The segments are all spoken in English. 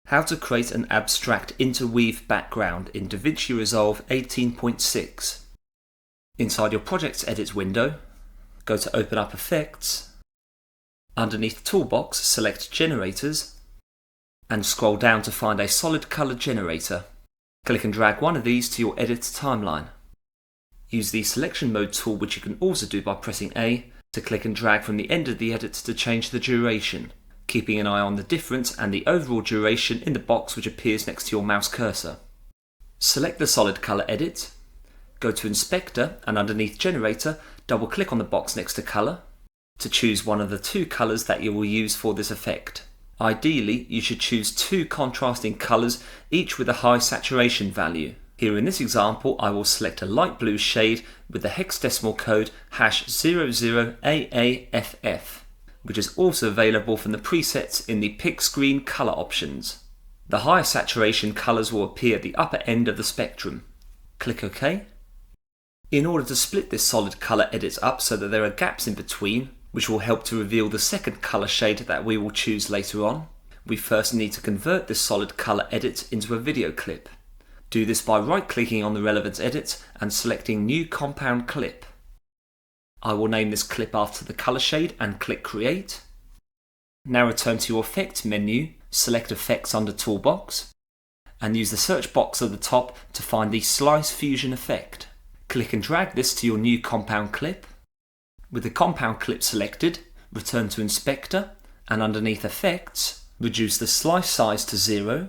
How to create an abstract interweave background in DaVinci Resolve 18.6. Inside your Projects Edit window, go to Open Up Effects. Underneath Toolbox, select Generators and scroll down to find a solid color generator. Click and drag one of these to your edit timeline. Use the Selection Mode tool, which you can also do by pressing A, to click and drag from the end of the edit to change the duration, keeping an eye on the difference and the overall duration in the box which appears next to your mouse cursor. Select the solid color edit, go to Inspector and underneath Generator, double click on the box next to Color to choose one of the two colors that you will use for this effect. Ideally, you should choose two contrasting colors, each with a high saturation value. Here in this example, I will select a light blue shade with the hexadecimal code #00AAFF. which is also available from the presets in the Pick Screen color options. The higher saturation colors will appear at the upper end of the spectrum. Click OK. In order to split this solid color edit up so that there are gaps in between, which will help to reveal the second color shade that we will choose later on, we first need to convert this solid color edit into a video clip. Do this by right-clicking on the relevant edit and selecting New Compound Clip. I will name this clip after the color shade and click Create. Now return to your Effect menu, select Effects under Toolbox, and use the search box at the top to find the Slice Fusion effect. Click and drag this to your new compound clip. With the compound clip selected, return to Inspector and underneath Effects, reduce the slice size to 0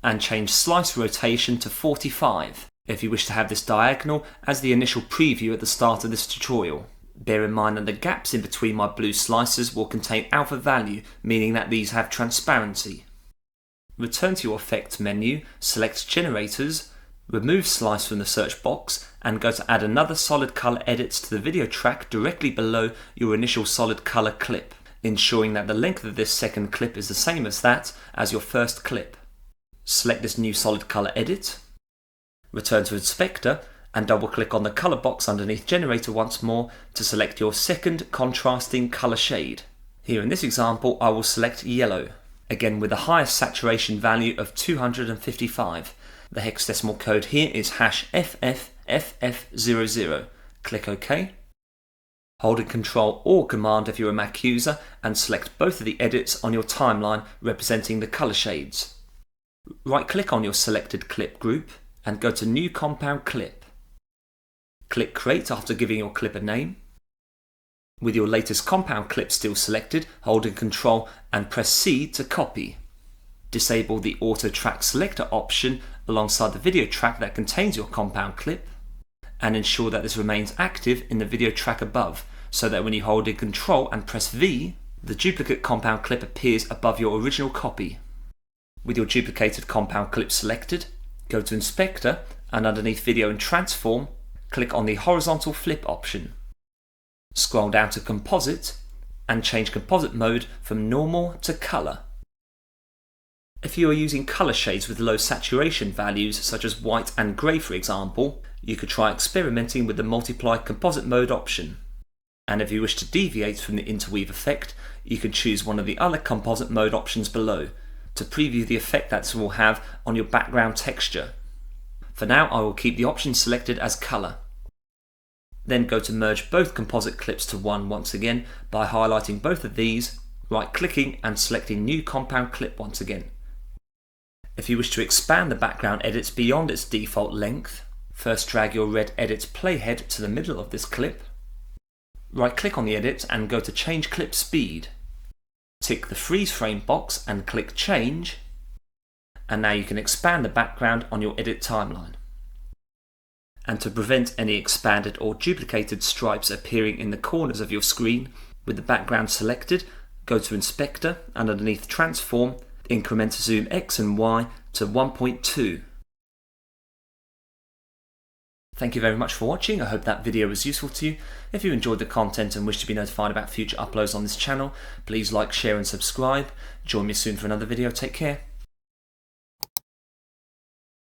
and change Slice Rotation to 45. If you wish to have this diagonal as the initial preview at the start of this tutorial. Bear in mind that the gaps in between my blue slices will contain alpha value, meaning that these have transparency. Return to your Effect menu, select Generators, remove Slice from the search box and go to add another solid color edit to the video track directly below your initial solid color clip, ensuring that the length of this second clip is the same as that as your first clip. Select this new solid color edit. Return to Inspector and double click on the color box underneath Generator once more to select your second contrasting color shade. Here in this example I will select yellow, again with the highest saturation value of 255. The hexadecimal code here is #FFFF00. Click OK. Hold Ctrl or Command if you're a Mac user and select both of the edits on your timeline representing the color shades. Right click on your selected clip group and go to New Compound Clip. Click Create after giving your clip a name. With your latest compound clip still selected, hold Ctrl and press C to copy. Disable the Auto Track Selector option alongside the video track that contains your compound clip and ensure that this remains active in the video track above so that when you hold Ctrl and press V, the duplicate compound clip appears above your original copy. With your duplicated compound clip selected, go to Inspector and underneath Video and Transform, click on the Horizontal Flip option. Scroll down to Composite and change composite mode from Normal to Color. If you are using color shades with low saturation values such as white and grey for example, you could try experimenting with the Multiply Composite Mode option. And if you wish to deviate from the interweave effect, you can choose one of the other composite mode options below to preview the effect that this will have on your background texture. For now I will keep the option selected as color. Then go to merge both composite clips to one once again by highlighting both of these, right clicking and selecting New Compound Clip once again. If you wish to expand the background edits beyond its default length, first drag your red edit playhead to the middle of this clip. Right click on the edit and go to Change Clip Speed. Tick the freeze frame box and click Change, and now you can expand the background on your edit timeline. And to prevent any expanded or duplicated stripes appearing in the corners of your screen, with the background selected, go to Inspector and underneath Transform, increment zoom X and Y to 1.2. Thank you very much for watching. I hope that video was useful to you. If you enjoyed the content and wish to be notified about future uploads on this channel, please like, share and subscribe. Join me soon for another video. Take care.